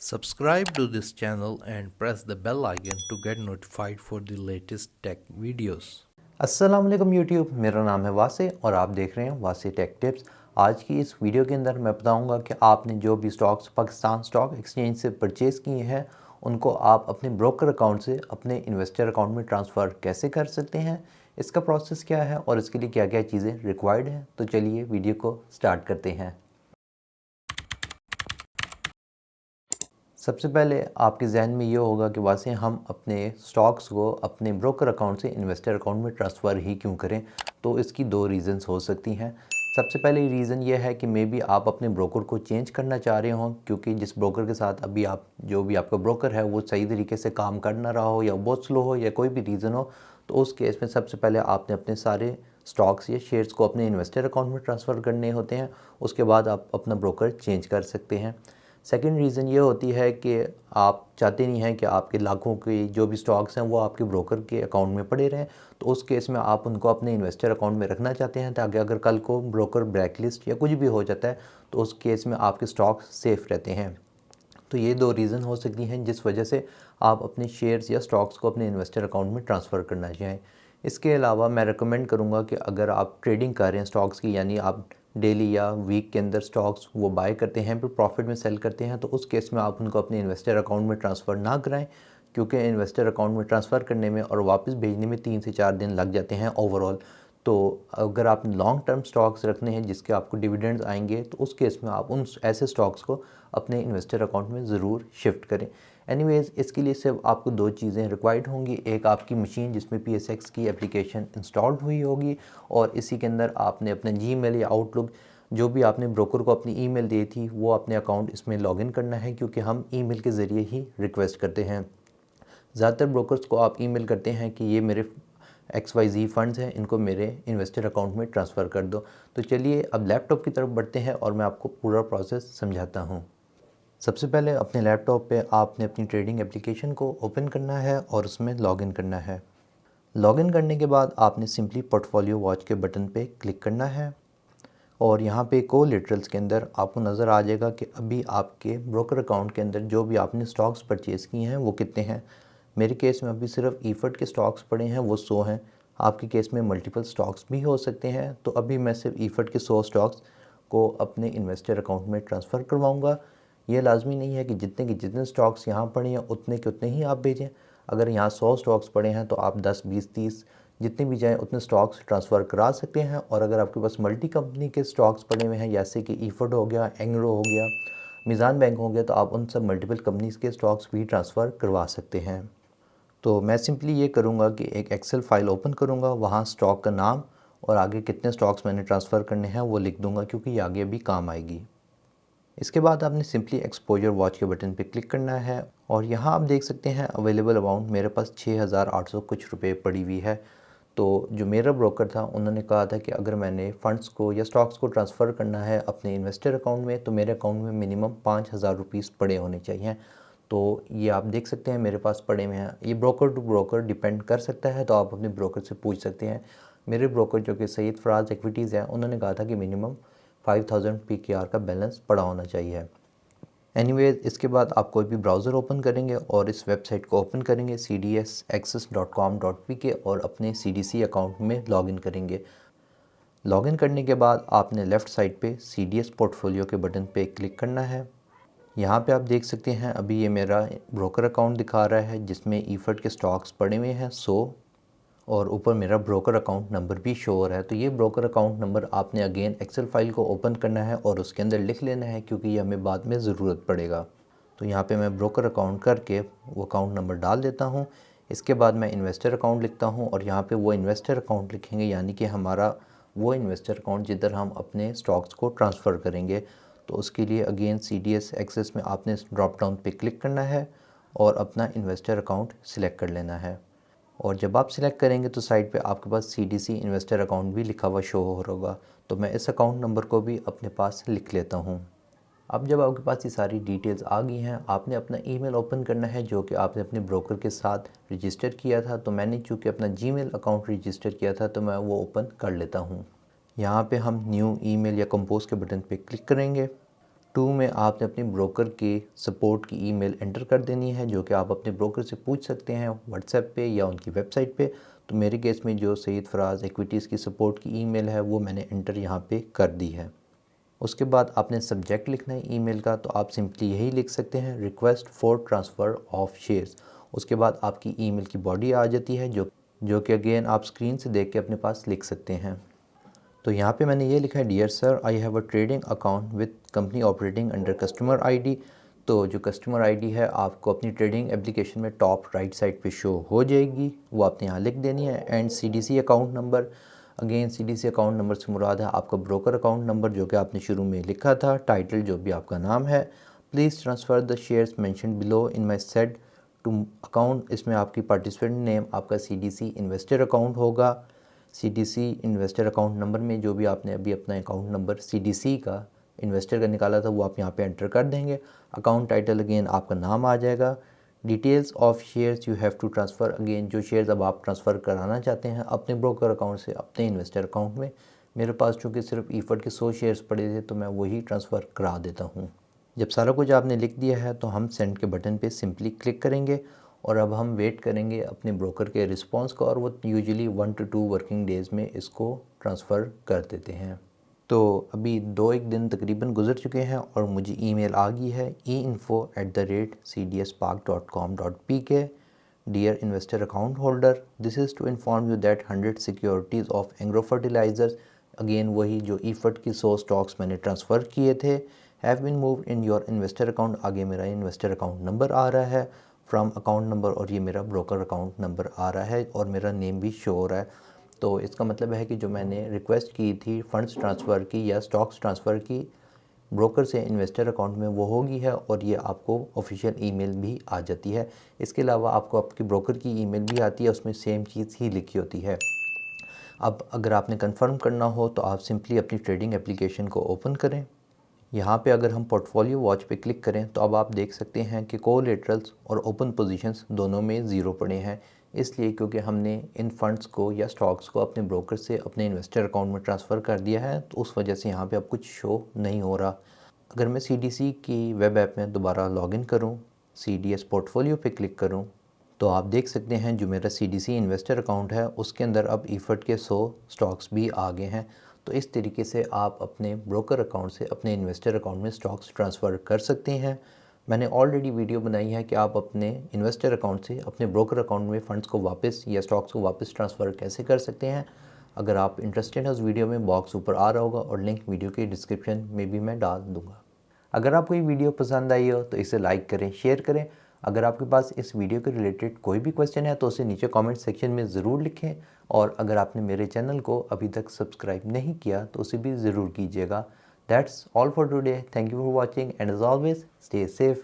Subscribe to this channel and press the bell icon to get notified for the latest tech videos. अस्सलाम वालेकुम YouTube. मेरा नाम है वासे और आप देख रहे हैं वासे टेक टिप्स। आज की इस वीडियो के अंदर मैं बताऊंगा कि आपने जो भी स्टॉक्स पाकिस्तान स्टॉक एक्सचेंज से परचेज़ किए हैं उनको आप अपने ब्रोकर अकाउंट से अपने इन्वेस्टर अकाउंट में ट्रांसफ़र कैसे कर सकते हैं, इसका प्रोसेस क्या है और इसके लिए क्या क्या चीज़ें रिक्वायर्ड हैं। तो चलिए वीडियो को स्टार्ट करते हैं। सबसे पहले आपके जहन में ये होगा कि वैसे हम अपने स्टॉक्स को अपने ब्रोकर अकाउंट से इन्वेस्टर अकाउंट में ट्रांसफ़र ही क्यों करें। तो इसकी दो रीज़न्स हो सकती हैं। सबसे पहले रीज़न ये है कि मे बी आप अपने ब्रोकर को चेंज करना चाह रहे हों, क्योंकि जिस ब्रोकर के साथ अभी आप जो भी आपका ब्रोकर है वो सही तरीके से काम कर ना रहा हो या बहुत स्लो हो या कोई भी रीज़न हो। तो उस केस में सबसे पहले आपने अपने सारे स्टॉक्स या शेयर्स को अपने इन्वेस्टर अकाउंट में ट्रांसफ़र करने होते हैं। उसके बाद आप अपना ब्रोकर चेंज कर सकते हैं। सेकंड रीज़न ये होती है कि आप चाहते नहीं हैं कि आपके लाखों के जो भी स्टॉक्स हैं वो आपके ब्रोकर के अकाउंट में पड़े रहें। तो उस केस में आप उनको अपने इन्वेस्टर अकाउंट में रखना चाहते हैं, ताकि अगर कल को ब्रोकर ब्लैकलिस्ट या कुछ भी हो जाता है तो उस केस में आपके स्टॉक्स सेफ़ रहते हैं। तो ये दो रीज़न हो सकती हैं जिस वजह से आप अपने शेयर्स या स्टॉक्स को अपने इन्वेस्टर अकाउंट में ट्रांसफ़र करना चाहें। इसके अलावा मैं रेकमेंड करूँगा कि अगर आप ट्रेडिंग कर रहे हैं स्टॉक्स की, यानी आप डेली या वीक के अंदर स्टॉक्स वो बाय करते हैं फिर प्रॉफिट में सेल करते हैं, तो उस केस में आप उनको अपने इन्वेस्टर अकाउंट में ट्रांसफ़र ना कराएं, क्योंकि इन्वेस्टर अकाउंट में ट्रांसफ़र करने में और वापस भेजने में 3 से 4 दिन लग जाते हैं ओवरऑल। तो अगर आप लॉन्ग टर्म स्टॉक्स रखने हैं जिसके आपको डिविडेंड्स आएंगे, तो उस केस में आप उन ऐसे स्टॉक्स को अपने इन्वेस्टर अकाउंट में ज़रूर शिफ्ट करें। एनीवेज़, इसके लिए सिर्फ आपको दो चीज़ें रिक्वायर्ड होंगी। एक आपकी मशीन जिसमें PSX की एप्लीकेशन इंस्टॉल्ड हुई होगी, और इसी के अंदर आपने अपना जीमेल या आउटलुक जो भी आपने ब्रोकर को अपनी ईमेल दी थी वो अपने अकाउंट इसमें लॉगिन करना है, क्योंकि हम ईमेल के ज़रिए ही रिक्वेस्ट करते हैं। ज़्यादातर ब्रोकर्स को आप ईमेल करते हैं कि ये मेरे XYZ फंड्स हैं, इनको मेरे इन्वेस्टर अकाउंट में ट्रांसफ़र कर दो। तो चलिए अब लैपटॉप की तरफ बढ़ते हैं और मैं आपको पूरा प्रोसेस समझाता हूँ। सबसे पहले अपने लैपटॉप पे आपने अपनी ट्रेडिंग एप्लीकेशन को ओपन करना है और उसमें लॉगिन करना है। लॉगिन करने के बाद आपने सिंपली पोर्टफोलियो वॉच के बटन पे क्लिक करना है, और यहाँ पे कोलेटरल्स के अंदर आपको नज़र आ जाएगा कि अभी आपके ब्रोकर अकाउंट के अंदर जो भी आपने स्टॉक्स परचेज़ किए हैं वो कितने हैं। मेरे केस में अभी सिर्फ ईफर्ट के स्टॉक्स पड़े हैं, वो 100 हैं। आपके केस में मल्टीपल स्टॉक्स भी हो सकते हैं। तो अभी मैं सिर्फ ईफर्ट के 100 स्टॉक्स को अपने इन्वेस्टर अकाउंट में ट्रांसफ़र करवाऊँगा। ये लाजमी नहीं है कि जितने के जितने स्टॉक्स यहाँ पड़े हैं उतने के उतने ही आप भेजें। अगर यहाँ 100 स्टॉक्स पड़े हैं तो आप 10, 20, 30 जितने भी जाएँ उतने स्टॉक्स ट्रांसफ़र करा सकते हैं। और अगर आपके पास मल्टी कंपनी के स्टॉक्स पड़े हुए हैं, जैसे कि ईफर्ट हो गया, एंग्रो हो गया, मीज़ान बैंक हो गया, तो आप उन सब मल्टीपल कंपनीज़ के स्टॉक्स भी ट्रांसफ़र करवा सकते हैं। तो मैं सिंपली ये करूँगा कि एक एक्सेल फ़ाइल ओपन करूँगा, वहाँ स्टॉक का नाम और आगे कितने स्टॉक्स मैंने ट्रांसफ़र करने हैं वो लिख दूँगा, क्योंकि ये आगे भी काम आएगी। इसके बाद आपने सिंपली एक्सपोजर वॉच के बटन पे क्लिक करना है, और यहाँ आप देख सकते हैं अवेलेबल अमाउंट मेरे पास 6,800 कुछ रुपए पड़ी हुई है। तो जो मेरा ब्रोकर था उन्होंने कहा था कि अगर मैंने फ़ंड्स को या स्टॉक्स को ट्रांसफ़र करना है अपने इन्वेस्टर अकाउंट में, तो मेरे अकाउंट में मिनिमम 5,000 रुपीज़ पड़े होने चाहिए। तो ये आप देख सकते हैं मेरे पास पड़े हुए हैं। ये ब्रोकर टू ब्रोकर डिपेंड कर सकता है, तो आप अपने ब्रोकर से पूछ सकते हैं। मेरे ब्रोकर जो कि सईद फराज इक्विटीज़ हैं, उन्होंने कहा था कि मिनिमम 5,000 PKR का बैलेंस पड़ा होना चाहिए। एनीवेज, इसके बाद आप कोई भी ब्राउज़र ओपन करेंगे और इस वेबसाइट को ओपन करेंगे cdsaccess.com.pk और अपने CDC अकाउंट में लॉगिन करेंगे। लॉगिन करने के बाद आपने लेफ़्ट साइड पे CDS पोर्टफोलियो के बटन पे क्लिक करना है। यहाँ पे आप देख सकते हैं अभी ये मेरा ब्रोकर अकाउंट दिखा रहा है जिसमें ईफर्ट के स्टॉक्स पड़े हुए हैं 100, और ऊपर मेरा ब्रोकर अकाउंट नंबर भी शो हो रहा है। तो ये ब्रोकर अकाउंट नंबर आपने अगेन एक्सेल फाइल को ओपन करना है और उसके अंदर लिख लेना है, क्योंकि ये हमें बाद में ज़रूरत पड़ेगा। तो यहाँ पे मैं ब्रोकर अकाउंट करके वो अकाउंट नंबर डाल देता हूँ। इसके बाद मैं इन्वेस्टर अकाउंट लिखता हूँ, और यहाँ पे वो इन्वेस्टर अकाउंट लिखेंगे, यानी कि हमारा वो इन्वेस्टर अकाउंट जिधर हम अपने स्टॉक्स को ट्रांसफ़र करेंगे। तो उसके लिए अगेन CDS एक्सेस में आपने ड्रॉप डाउन पे क्लिक करना है और अपना इन्वेस्टर अकाउंट सिलेक्ट कर लेना है। और जब आप सिलेक्ट करेंगे तो साइड पे आपके पास CDC इन्वेस्टर अकाउंट भी लिखा हुआ शो हो रहा होगा। तो मैं इस अकाउंट नंबर को भी अपने पास लिख लेता हूँ। अब जब आपके पास ये सारी डिटेल्स आ गई हैं, आपने अपना ईमेल ओपन करना है जो कि आपने अपने ब्रोकर के साथ रजिस्टर किया था। तो मैंने चूँकि अपना जीमेल अकाउंट रजिस्टर किया था तो मैं वो ओपन कर लेता हूँ। यहाँ पे हम न्यू ईमेल या कंपोज के बटन पे क्लिक करेंगे। 2 में आपने अपने ब्रोकर के सपोर्ट की ईमेल एंटर कर देनी है, जो कि आप अपने ब्रोकर से पूछ सकते हैं व्हाट्सएप पे या उनकी वेबसाइट पे। तो मेरे केस में जो सईद फराज इक्विटीज़ की सपोर्ट की ईमेल है वो मैंने एंटर यहाँ पे कर दी है। उसके बाद आपने सब्जेक्ट लिखना है ईमेल का, तो आप सिंपली यही लिख सकते हैं, request for transfer of shares. उसके बाद आपकी ईमेल की बॉडी आ जाती है, जो कि अगेन आप स्क्रीन से देख के अपने पास लिख सकते हैं। तो यहाँ पे मैंने ये लिखा है, dear sir I have a trading account with company operating under customer ID. तो जो कस्टमर आईडी है आपको अपनी ट्रेडिंग एप्लीकेशन में टॉप राइट साइड पे शो हो जाएगी, वो आपने यहाँ लिख देनी है। And CDC account number, again CDC account number से मुराद है आपका ब्रोकर अकाउंट नंबर, जो कि आपने शुरू में लिखा था। टाइटल जो भी आपका नाम है, please transfer the shares mention below in my said to account. इसमें आपकी पार्टिसिपेंट नेम आपका सीडीसी इन्वेस्टर अकाउंट होगा। सीडीसी इन्वेस्टर अकाउंट नंबर में जो भी आपने अभी अपना अकाउंट नंबर सीडीसी का इन्वेस्टर का निकाला था वो आप यहाँ पे एंटर कर देंगे। अकाउंट टाइटल अगेन आपका नाम आ जाएगा। Details of shares you have to transfer, again जो शेयर्स अब आप ट्रांसफ़र कराना चाहते हैं अपने ब्रोकर अकाउंट से अपने इन्वेस्टर अकाउंट में। मेरे पास चूँकि सिर्फ ईफर्ट के 100 शेयर्स पड़े थे तो मैं वही ट्रांसफ़र करा देता हूँ। जब सारा कुछ आपने लिख दिया है तो हम सेंड के बटन पे सिंपली क्लिक करेंगे और अब हम वेट करेंगे अपने ब्रोकर के रिस्पांस का, और वो यूजुअली 1 to 2 वर्किंग डेज़ में इसको ट्रांसफ़र कर देते हैं। तो अभी 2-1 दिन तकरीबन गुजर चुके हैं और मुझे ईमेल आ गई है e info@cdspark.com.pk। Dear investor account holder, this is to inform you that 100 securities of Agro Fertilizers, again वही जो ईफर्ट की 100 स्टॉक्स मैंने ट्रांसफ़र किए थे, have been moved in your investor account. आगे मेरा इन्वेस्टर अकाउंट नंबर आ रहा है फ्रॉम अकाउंट नंबर, और ये मेरा ब्रोकर अकाउंट नंबर आ रहा है और मेरा नेम भी शो हो रहा है। तो इसका मतलब है कि जो मैंने रिक्वेस्ट की थी फ़ंड्स ट्रांसफ़र की या स्टॉक्स ट्रांसफ़र की ब्रोकर से इन्वेस्टर अकाउंट में, वो होगी है और ये आपको ऑफिशियल ईमेल भी आ जाती है। इसके अलावा आपको आपकी ब्रोकर की ईमेल भी आती है, उसमें सेम चीज़ ही लिखी होती है। अब अगर आपने कंफर्म करना हो तो आप सिंपली अपनी ट्रेडिंग एप्लीकेशन को ओपन करें। यहाँ पे अगर हम पोर्टफोलियो वॉच पे क्लिक करें तो अब आप देख सकते हैं कि कोलेटरल्स और ओपन पोजीशंस दोनों में ज़ीरो पड़े हैं, इसलिए क्योंकि हमने इन फंड्स को या स्टॉक्स को अपने ब्रोकर से अपने इन्वेस्टर अकाउंट में ट्रांसफ़र कर दिया है, तो उस वजह से यहाँ पे अब कुछ शो नहीं हो रहा। अगर मैं सीडीसी की वेब ऐप में दोबारा लॉगिन करूँ, सीडीएस पोर्टफोलियो पे क्लिक करूँ, तो आप देख सकते हैं जो मेरा सीडीसी इन्वेस्टर अकाउंट है उसके अंदर अब ईफर्ट के 100 स्टॉक्स भी आ गए हैं। तो इस तरीके से आप अपने ब्रोकर अकाउंट से अपने इन्वेस्टर अकाउंट में स्टॉक्स ट्रांसफ़र कर सकते हैं। मैंने ऑलरेडी वीडियो बनाई है कि आप अपने इन्वेस्टर अकाउंट से अपने ब्रोकर अकाउंट में फ़ंड्स को वापस या स्टॉक्स को वापस ट्रांसफ़र कैसे कर सकते हैं। अगर आप इंटरेस्टेड हैं उस वीडियो में, बॉक्स ऊपर आ रहा होगा और लिंक वीडियो के डिस्क्रिप्शन में भी मैं डाल दूँगा। अगर आपको ये वीडियो पसंद आई हो तो इसे लाइक करें, शेयर करें। अगर आपके पास इस वीडियो के रिलेटेड कोई भी क्वेश्चन है तो उसे नीचे कमेंट सेक्शन में ज़रूर लिखें, और अगर आपने मेरे चैनल को अभी तक सब्सक्राइब नहीं किया तो उसे भी ज़रूर कीजिएगा। That's all for today. Thank you for watching and as always stay safe.